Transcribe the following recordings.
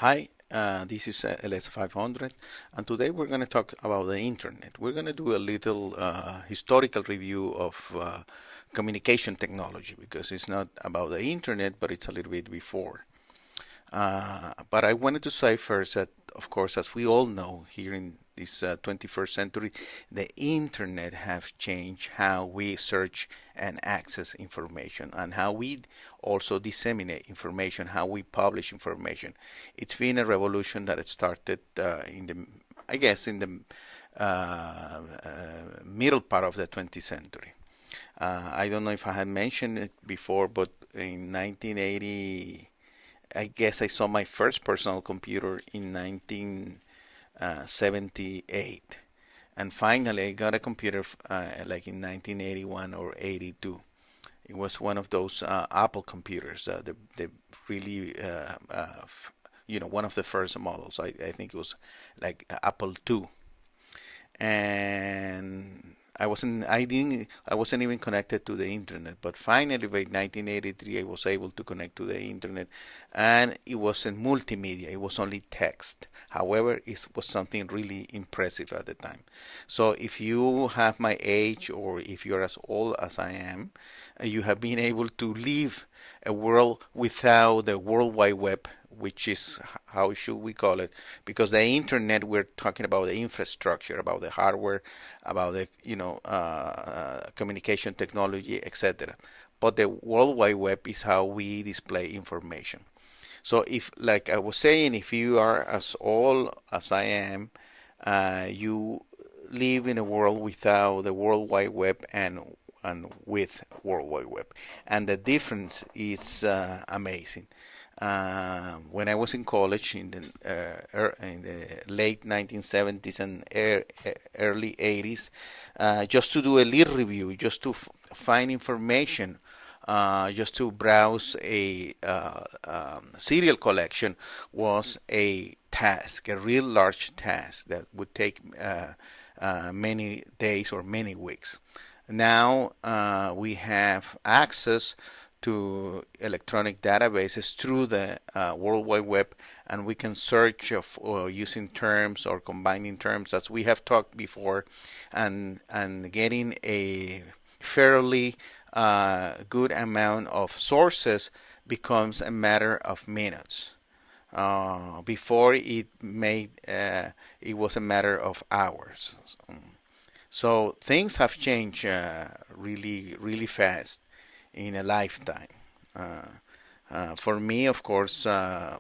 Hi, this is LS500, and today we're going to talk about the internet. We're going to do a little historical review of communication technology because it's not about the internet, but it's a little bit before. But I wanted to say first that, of course, as we all know, here in this 21st century, the internet has changed how we search and access information and how we also disseminate information, how we publish information. It's been a revolution that it started I guess, in the middle part of the 20th century. I don't know if I had mentioned it before, but in 1980, I guess I saw my first personal computer in 1978. And finally, I got a computer like in 1981 or 82. It was one of those Apple computers, the really, one of the first models. I think it was like Apple II. And I wasn't even connected to the internet. But finally, by 1983, I was able to connect to the internet, and it wasn't multimedia. It was only text. However, it was something really impressive at the time. So if you have my age, or if you're as old as I am, you have been able to live a world without the World Wide Web, which is how should we call it? Because the internet, we're talking about the infrastructure, about the hardware, about the communication technology, etc. But the World Wide Web is how we display information. So if, like I was saying, if you are as old as I am, you live in a world without the World Wide Web and with World Wide Web, and the difference is amazing. When I was in college in the late 1970s and early 80s, just to do a little review, just to find information, just to browse a serial collection was a task, a real large task that would take many days or many weeks. Now we have access to electronic databases through the World Wide Web, and we can search using terms or combining terms, as we have talked before, and getting a fairly good amount of sources becomes a matter of minutes. Before it was a matter of hours. So things have changed really, really fast in a lifetime. For me, of course, I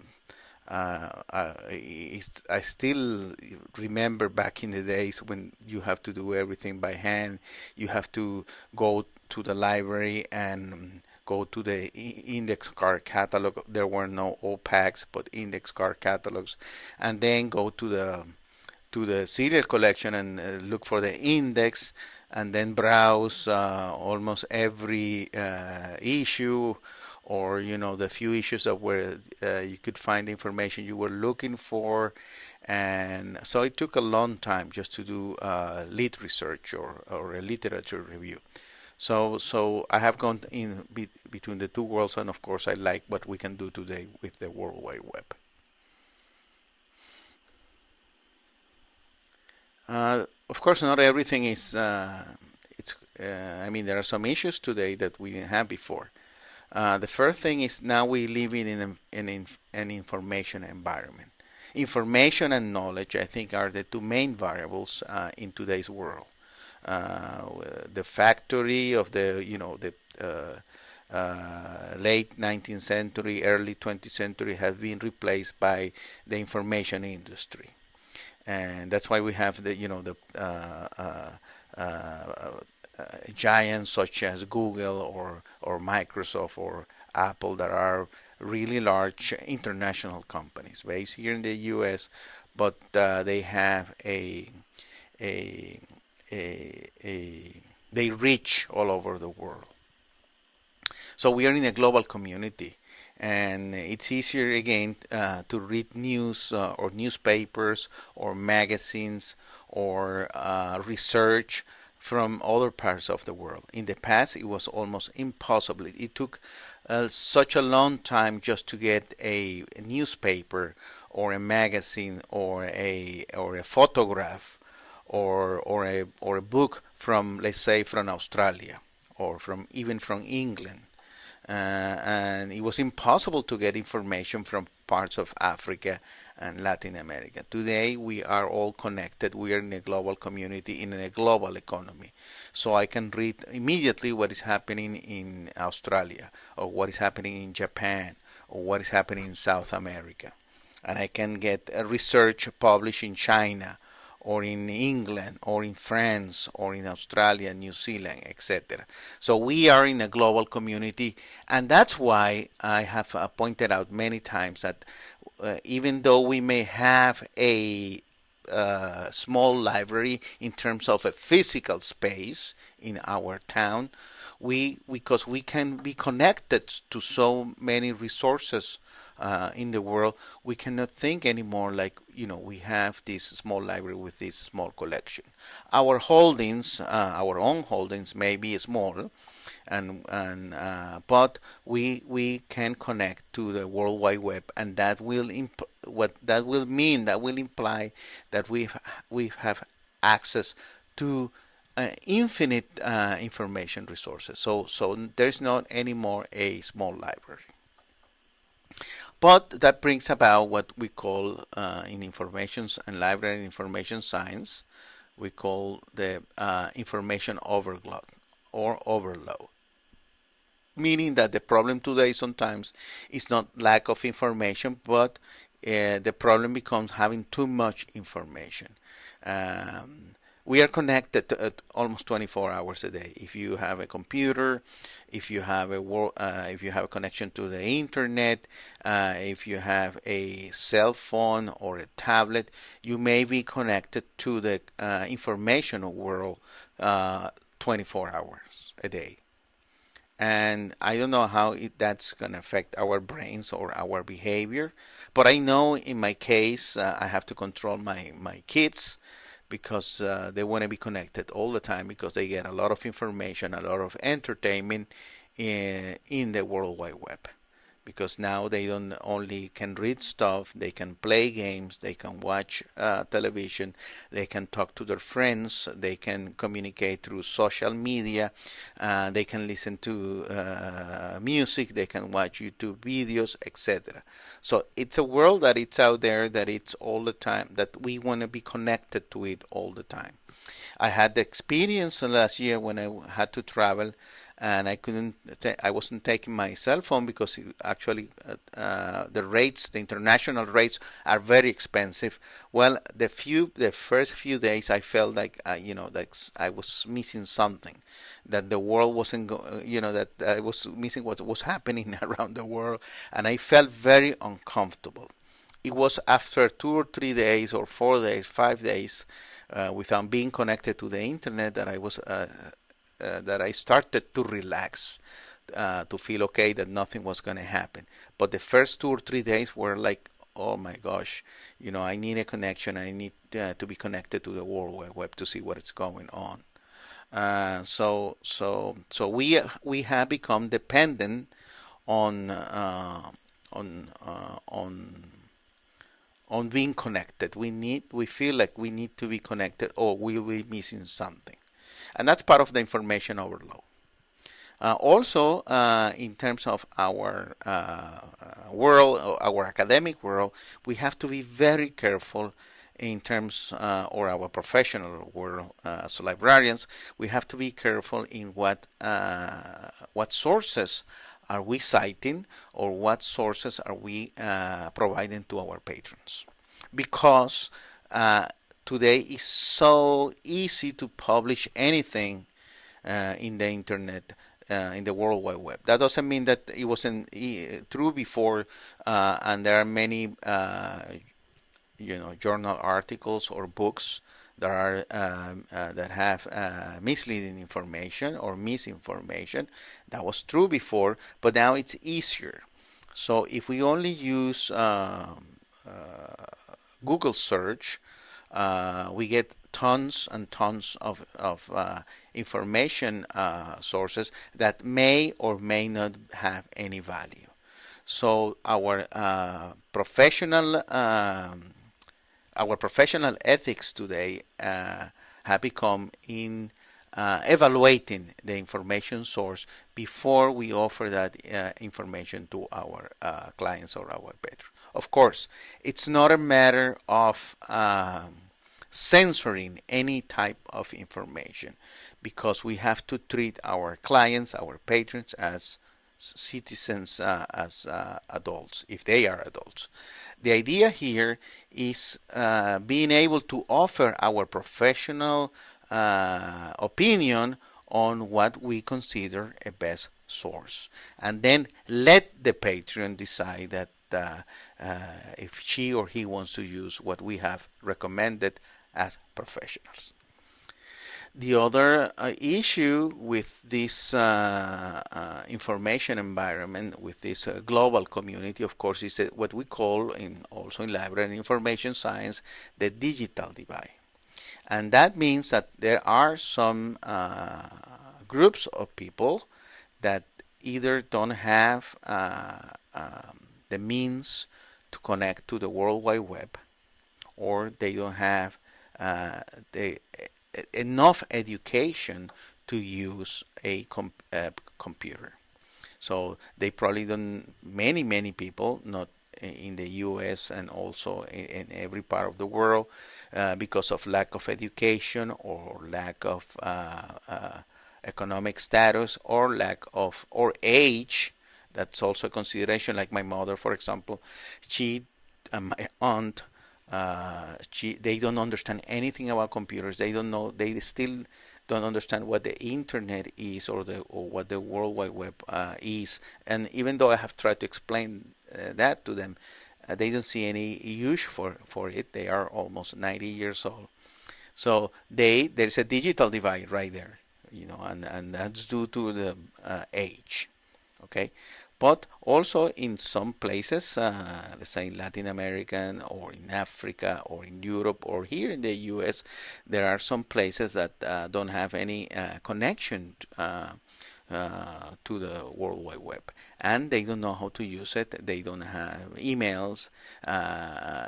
still remember back in the days when you have to do everything by hand. You have to go to the library and go to the index card catalog. There were no OPACs, but index card catalogs, and then go to the serial collection and look for the index, and then browse almost every issue, or the few issues of where you could find the information you were looking for. And so it took a long time just to do lit research or a literature review. So I have gone in between the two worlds, and of course I like what we can do today with the World Wide Web. Of course, not everything is. I mean, there are some issues today that we didn't have before. The first thing is, now we live in an information environment. Information and knowledge, I think, are the two main variables in today's world. The factory of late 19th century, early 20th century has been replaced by the information industry, and that's why we have giants such as Google or Microsoft or Apple, that are really large international companies based here in the U.S., but they have a, they reach all over the world. So we are in a global community, and it's easier again to read news or newspapers or magazines or research from other parts of the world. In the past, it was almost impossible. It took such a long time just to get a newspaper or a magazine or a photograph or a book from, let's say, from Australia or from even from England. And it was impossible to get information from parts of Africa and Latin America. Today, we are all connected. We are in a global community, in a global economy. So I can read immediately what is happening in Australia, or what is happening in Japan, or what is happening in South America. And I can get research published in China, or in England, or in France, or in Australia, New Zealand, etc. So we are in a global community, and that's why I have pointed out many times that even though we may have a small library in terms of a physical space in our town, because we can be connected to so many resources in the world, we cannot think anymore like, we have this small library with this small collection. Our holdings, our own holdings, may be small, but we can connect to the World Wide Web, and that will imply that we have access to infinite information resources. So there's not anymore a small library. But that brings about what we call in information and library information science, we call the information overload or overload. Meaning that the problem today sometimes is not lack of information, but the problem becomes having too much information. We are connected to, almost 24 hours a day. If you have a computer, if you have a connection to the internet, if you have a cell phone or a tablet, you may be connected to the information world 24 hours a day. And I don't know how that's going to affect our brains or our behavior, but I know in my case I have to control my kids, because they want to be connected all the time, because they get a lot of information, a lot of entertainment in the World Wide Web. Because now they don't only can read stuff, they can play games, they can watch television, they can talk to their friends, they can communicate through social media, they can listen to music, they can watch YouTube videos, etc. So it's a world that it's out there, that it's all the time, that we want to be connected to it all the time. I had the experience last year when I had to travel, and I wasn't taking my cell phone because actually the international rates are very expensive. Well, the first few days I felt like that I was missing something, that the world wasn't that I was missing what was happening around the world, and I felt very uncomfortable. It was after 2 or 3 days or 4 days, 5 days without being connected to the internet that I started to relax, to feel okay, that nothing was going to happen. But the first 2 or 3 days were like, oh my gosh, I need a connection. I need to be connected to the World Wide Web to see what is going on. So we have become dependent on being connected. We feel like we need to be connected, or we'll be missing something. And that's part of the information overload. Also, in terms of our world, our academic world, we have to be very careful in terms, or our professional world as librarians, we have to be careful in what sources are we citing, or what sources are we providing to our patrons. Because today it's so easy to publish anything in the internet, in the World Wide Web. That doesn't mean that it wasn't true before, and there are many journal articles or books that are that have misleading information or misinformation. That was true before, but now it's easier. So if we only use Google search, we get tons and tons of information sources that may or may not have any value. So our professional ethics today have become in evaluating the information source before we offer that information to our clients or our patrons. Of course, it's not a matter of censoring any type of information, because we have to treat our clients, our patrons, as citizens, as adults, if they are adults. The idea here is being able to offer our professional opinion on what we consider a best source, and then let the patron decide that if she or he wants to use what we have recommended as professionals. The other issue with this information environment, with this global community, of course, is what we call, also in library and information science, the digital divide. And that means that there are some groups of people that either don't have the means to connect to the World Wide Web, or they don't have enough education to use a computer. So they probably don't, many people, not in the US and also in every part of the world, because of lack of education or lack of economic status or lack of or age. That's also a consideration. Like my mother, for example, she and my aunt, they don't understand anything about computers. They don't know. They still don't understand what the internet is, or what the World Wide Web is. And even though I have tried to explain that to them, they don't see any use for it. They are almost 90 years old. So there's a digital divide right there, and that's due to the age. Okay. But also in some places, let's say in Latin America or in Africa or in Europe or here in the US, there are some places that don't have any connection to the World Wide Web, and they don't know how to use it. They don't have emails.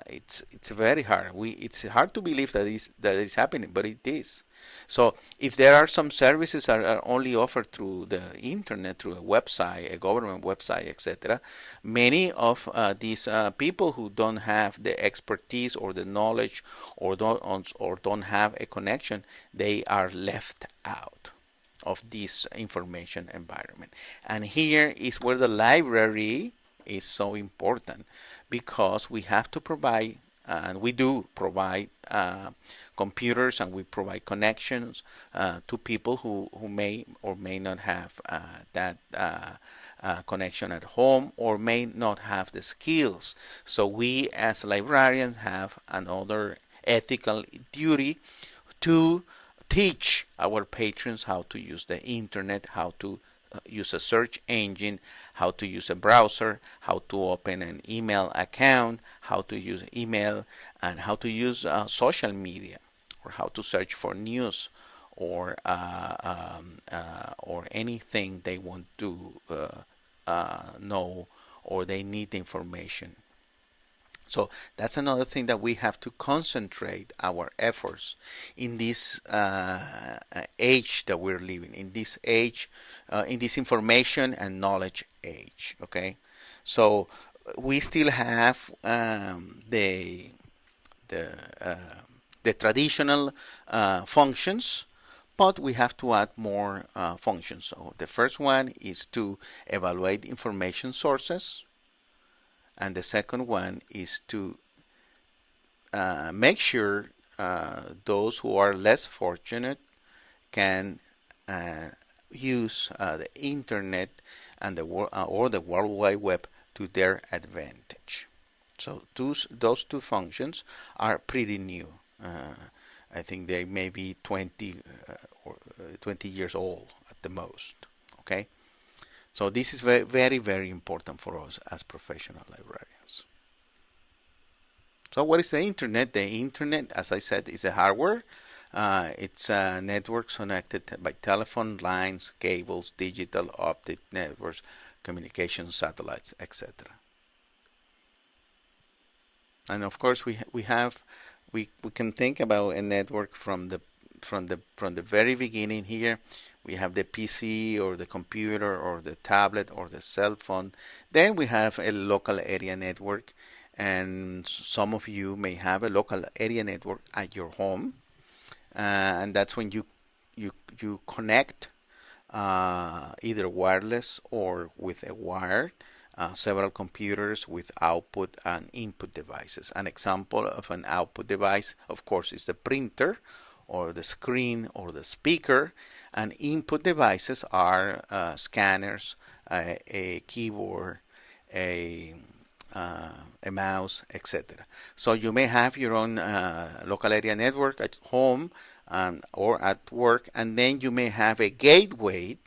It's very hard. It's hard to believe that is happening, but it is. So if there are some services that are only offered through the internet, through a website, a government website, etc., many of these people who don't have the expertise or the knowledge or don't have a connection, they are left out of this information environment. And here is where the library is so important, because we have to provide, and we do provide, computers, and we provide connections to people who may or may not have that connection at home, or may not have the skills. So we as librarians have another ethical duty to teach our patrons how to use the internet, how to use a search engine, how to use a browser, how to open an email account, how to use email, and how to use social media, or how to search for news, or anything they want to know, or they need information. So that's another thing that we have to concentrate our efforts in this age that we're living in. This age, in this information and knowledge age. Okay, so we still have the traditional functions, but we have to add more functions. So the first one is to evaluate information sources. And the second one is to make sure those who are less fortunate can use the internet and or the World Wide Web to their advantage. So those two functions are pretty new. I think they may be 20 or 20 years old at the most. Okay. So this is very, very, very important for us as professional librarians. So what is the internet? The internet, as I said, is a hardware. It's networks connected by telephone lines, cables, digital optic networks, communication satellites, etc. And of course, we can think about a network from the very beginning here. We have the PC or the computer or the tablet or the cell phone. Then we have a local area network, and some of you may have a local area network at your home, and that's when you connect either wireless or with a wire, several computers with output and input devices. An example of an output device, of course, is the printer or the screen or the speaker, and input devices are scanners, a keyboard, a a mouse, etc. So you may have your own local area network at home or at work, and then you may have a gateway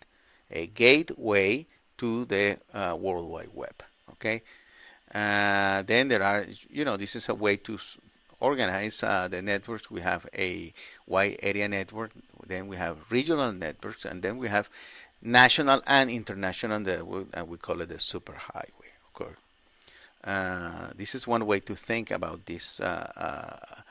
to the World Wide Web. Okay. Then there are, this is a way to organize the networks. We have a wide area network, then we have regional networks, and then we have national and international, and we call it the superhighway. Of course. This is one way to think about this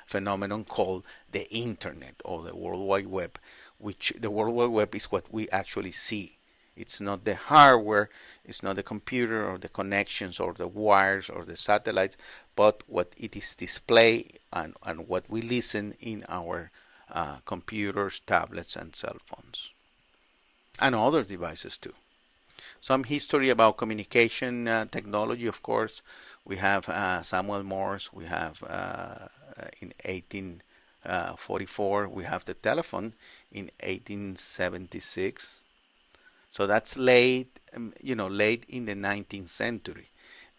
phenomenon called the Internet or the World Wide Web, which the World Wide Web is what we actually see. It's not the hardware, it's not the computer or the connections or the wires or the satellites, but what it is displayed and what we listen in our computers, tablets, and cell phones, and other devices too. Some history about communication technology, of course. We have Samuel Morse. We have in 1844, we have the telephone in 1876. So that's late in the 19th century.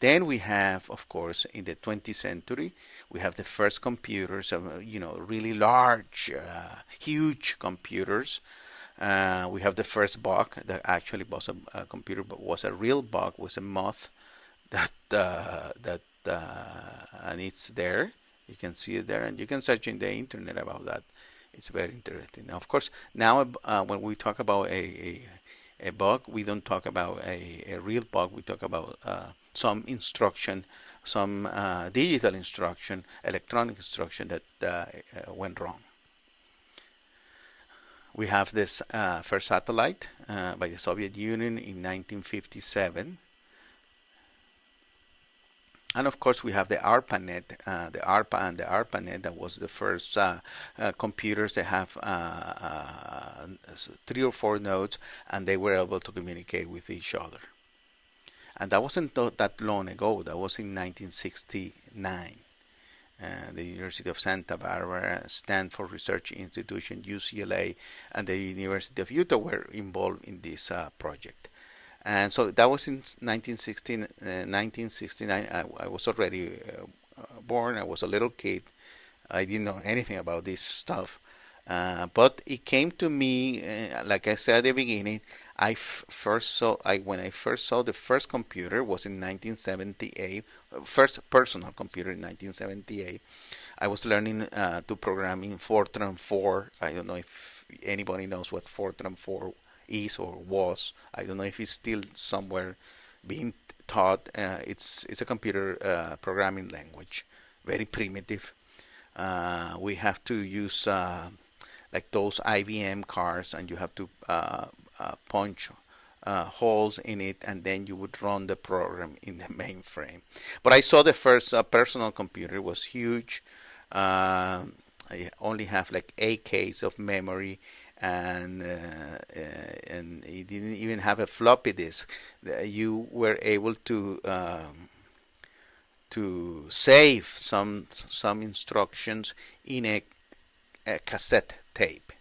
Then we have, of course, in the 20th century, we have the first computers, really large, huge computers. We have the first bug that actually was a computer, but was a real bug, was a moth and it's there. You can see it there, and you can search in the internet about that. It's very interesting. Now, of course, now when we talk about a bug, we don't talk about a real bug. We talk about some instruction, some digital instruction, electronic instruction that went wrong. We have this first satellite by the Soviet Union in 1957. And of course, we have the ARPANET, the ARPA and the ARPANET. That was the first computers that have 3 or 4 nodes, and they were able to communicate with each other. And that wasn't that long ago. That was in 1969. The University of Santa Barbara, Stanford Research Institution, UCLA, and the University of Utah were involved in this project. And so that was in 1969. I was already born. I was a little kid. I didn't know anything about this stuff. But it came to me, like I said at the beginning, when I first saw the first computer was in 1978, first personal computer in 1978. I was learning to program in Fortran 4. I don't know if anybody knows what Fortran 4 is or was. I don't know if it's still somewhere being taught. It's a computer programming language, very primitive. We have to use like those IBM cards, and you have to punch holes in it, and then you would run the program in the mainframe. But I saw the first personal computer. It was huge. I only have like 8K of memory, and it didn't even have a floppy disk. You were able to save some instructions in a cassette tape.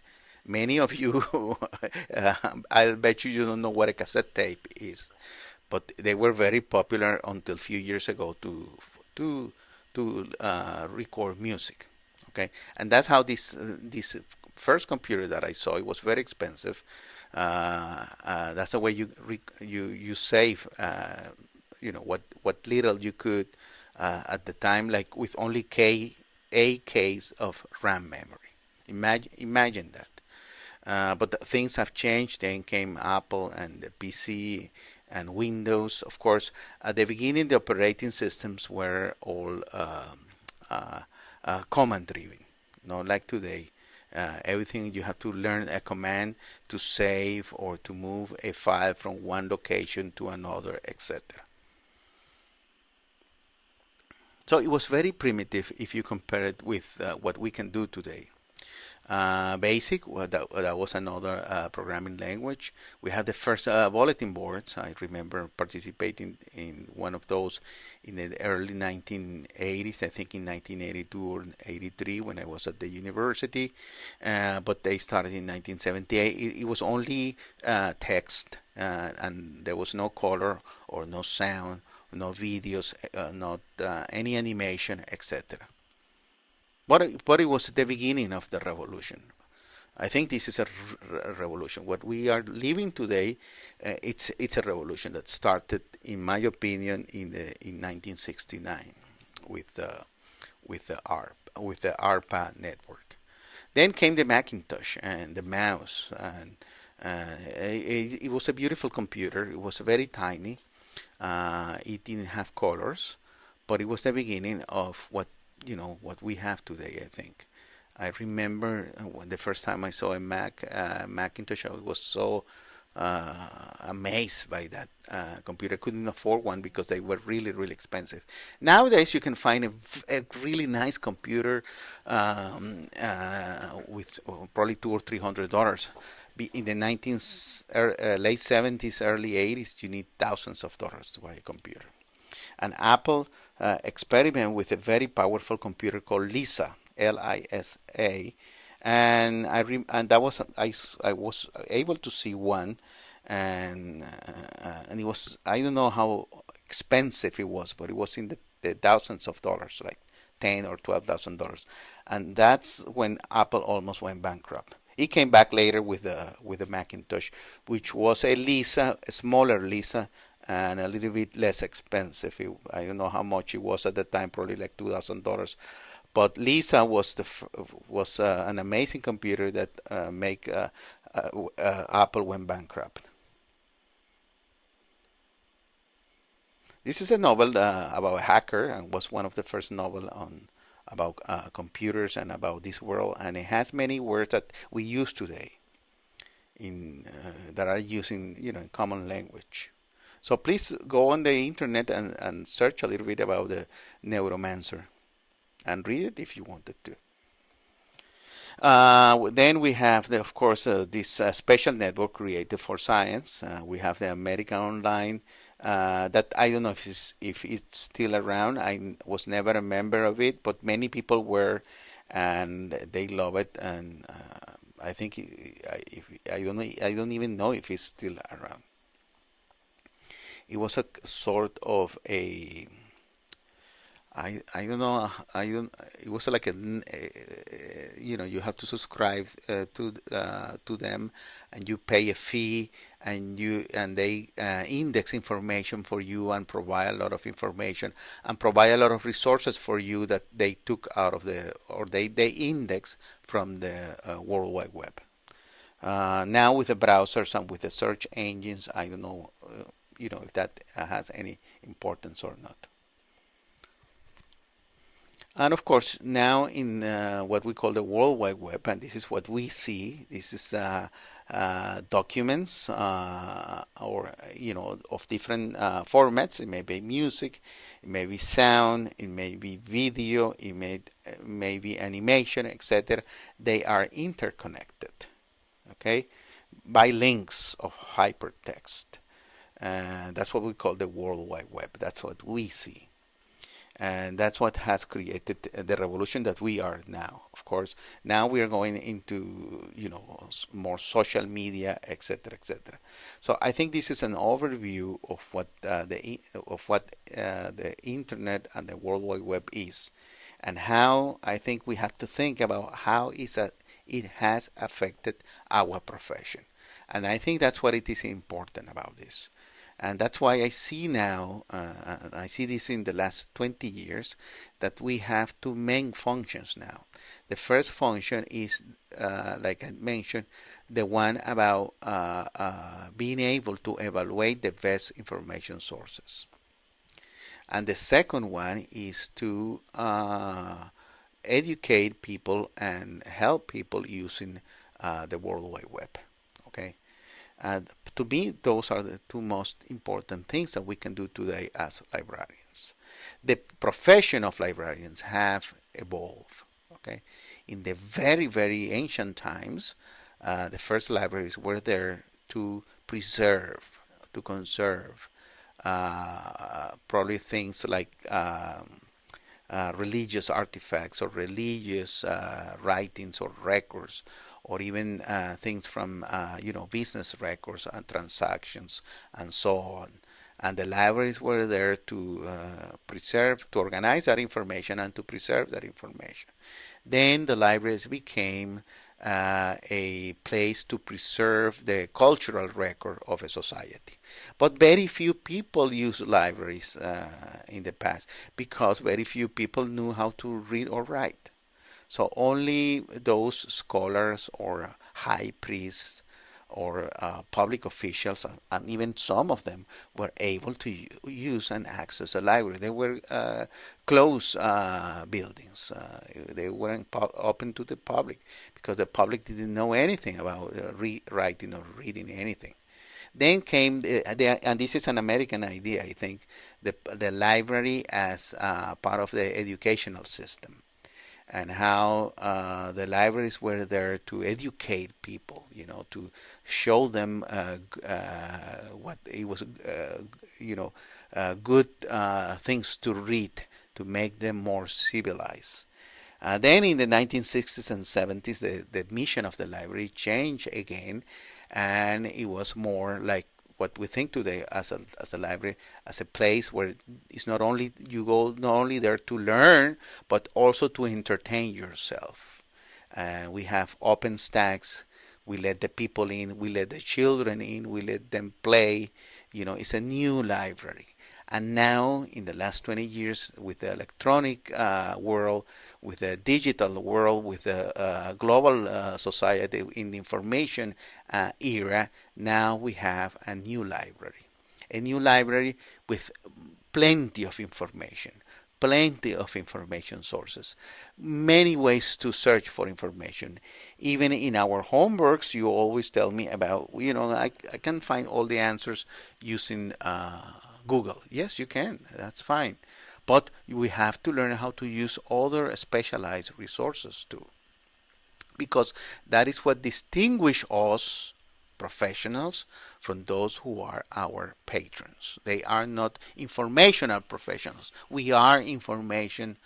Many of you, I'll bet you don't know what a cassette tape is, but they were very popular until a few years ago to record music. Okay, and that's how this first computer that I saw, it was very expensive. That's the way you save what little you could at the time, like with only 8K of RAM memory. Imagine that. But things have changed. Then came Apple and the PC, and Windows. Of course, at the beginning, the operating systems were all command driven, not like today. Everything you have to learn a command to save or to move a file from one location to another, etc. So it was very primitive if you compare it with what we can do today. Basic, well, that was another programming language. We had the first bulletin boards. I remember participating in one of those in the early 1980s, I think in 1982 or 83 when I was at the university. But they started in 1978. It was only text, and there was no color or no sound, no videos, not any animation, etc. But it was the beginning of the revolution. I think this is a revolution. What we are living today, it's a revolution that started, in my opinion, in 1969 with the ARPA network. Then came the Macintosh and the mouse, and it was a beautiful computer. It was very tiny. It didn't have colors, but it was the beginning of what we have today, I think. I remember when the first time I saw a Macintosh, I was so amazed by that computer. I couldn't afford one because they were really, really expensive. Nowadays, you can find a really nice computer with probably $200 or $300. In the late 70s, early 80s, you need thousands of dollars to buy a computer. And Apple experimented with a very powerful computer called Lisa, Lisa, and that was I was able to see one, and it was, I don't know how expensive it was, but it was in the thousands of dollars, like $10,000 or $12,000, and that's when Apple almost went bankrupt. It came back later with the Macintosh, which was a Lisa, a smaller Lisa, and a little bit less expensive. I don't know how much it was at the time, probably like $2,000. But Lisa was an amazing computer that make Apple went bankrupt. This is a novel about a hacker, and was one of the first novel on about computers and about this world, and it has many words that we use today in that are used in common language. So please go on the internet and search a little bit about the Neuromancer and read it if you wanted to. Then we have, of course, this special network created for science. We have the American Online. That I don't know if it's still around. I was never a member of it, but many people were, and they love it. And I think I don't even know if it's still around. It was a sort of a, I don't know, it was like you have to subscribe to them, and you pay a fee, and they index information for you and provide a lot of information and provide a lot of resources for you that they took out of they index from the World Wide Web. Now with the browsers and with the search engines, I don't know, if that has any importance or not. And of course, now in what we call the World Wide Web, and this is what we see. This is documents or of different formats. It may be music, it may be sound, it may be video, it may be animation, etc. They are interconnected, okay, by links of hypertext. That's what we call the World Wide Web. That's what we see. And that's what has created the revolution that we are now. Of course, now we are going into more social media, etc., etc. So I think this is an overview of what the internet and the World Wide Web is, and how I think we have to think about how it has affected our profession. And I think that's what it is important about this. And that's why I see now, I see this in the last 20 years, that we have two main functions now. The first function is, like I mentioned, the one about being able to evaluate the best information sources. And the second one is to educate people and help people using the World Wide Web. Okay, and to me, those are the two most important things that we can do today as librarians. The profession of librarians have evolved. Okay, in the very, very ancient times, the first libraries were there to preserve, to conserve, probably things like religious artifacts or religious writings or records, or even things from business records and transactions and so on. And the libraries were there to preserve, to organize that information and to preserve that information. Then the libraries became a place to preserve the cultural record of a society. But very few people used libraries in the past because very few people knew how to read or write. So only those scholars or high priests or public officials, and even some of them, were able to use and access a library. They were closed buildings. They weren't open to the public because the public didn't know anything about writing or reading anything. Then came, and this is an American idea, I think, the library as part of the educational system, and how the libraries were there to educate people, to show them what it was, good things to read to make them more civilized. Then in the 1960s and 70s, the mission of the library changed again, and it was more like what we think today as a library, as a place where it's not only you go not only there to learn, but also to entertain yourself. We have open stacks. We let the people in. We let the children in. We let them play. It's a new library. And now, in the last 20 years, with the electronic world, with the digital world, with the global society in the information era, now we have a new library. A new library with plenty of information sources, many ways to search for information. Even in our homeworks, you always tell me about, I can find all the answers using Google. Yes, you can. That's fine. But we have to learn how to use other specialized resources too. Because that is what distinguishes us professionals from those who are our patrons. They are not informational professionals. We are information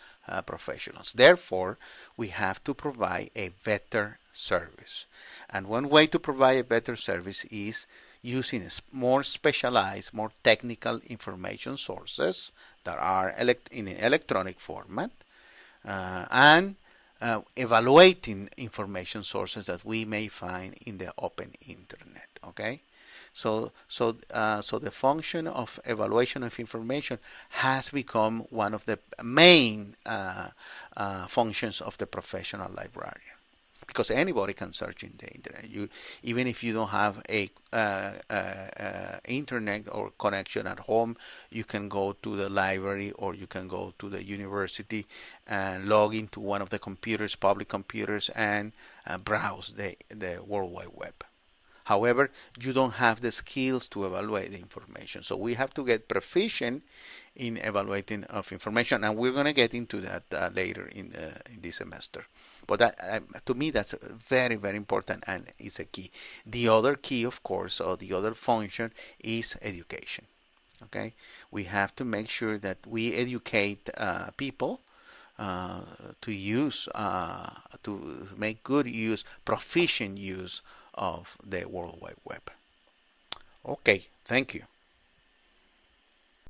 professionals. Therefore, we have to provide a better service. And one way to provide a better service is using more specialized, more technical information sources that are in an electronic format, and evaluating information sources that we may find in the open internet. Okay, so the function of evaluation of information has become one of the main functions of the professional librarian. Because anybody can search in the internet. Even if you don't have a internet or connection at home, you can go to the library or you can go to the university and log into one of the computers, public computers, and browse the World Wide Web. However, you don't have the skills to evaluate the information. So we have to get proficient in evaluating of information, and we're going to get into that later in this semester. But to me, that's very, very important, and it's a key. The other key, of course, or the other function is education. Okay, we have to make sure that we educate people to use, to make good use, proficient use of the World Wide Web. Okay, thank you.